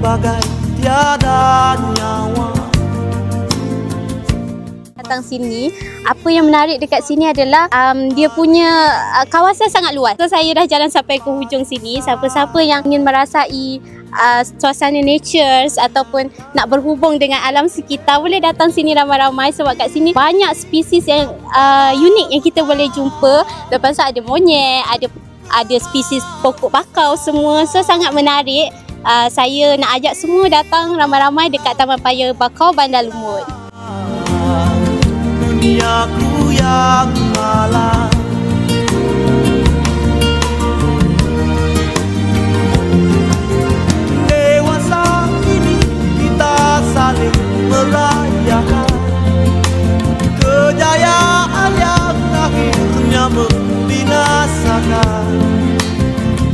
bagai tiada nyawa. Datang sini, apa yang menarik dekat sini adalah dia punya kawasan sangat luas. So saya dah jalan sampai ke hujung sini. Siapa-siapa yang ingin merasai suasana nature ataupun nak berhubung dengan alam sekitar, boleh datang sini ramai-ramai sebab kat sini banyak spesies yang unik yang kita boleh jumpa. Lepas tu ada monyet, ada spesies pokok bakau semua. So sangat menarik. Saya nak ajak semua datang ramai-ramai dekat Taman Paya Bakau, Bandar Lumut. Duniaku yang malam, dewasa ini kita saling merayakan kejayaan yang akhirnya membinasakan.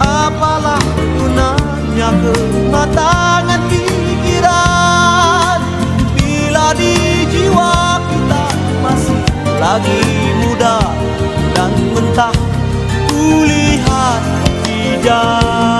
Apalah gunanya kematangan pikiran bila di jiwa kita masih lagi muda dan mentah kulihat hijau.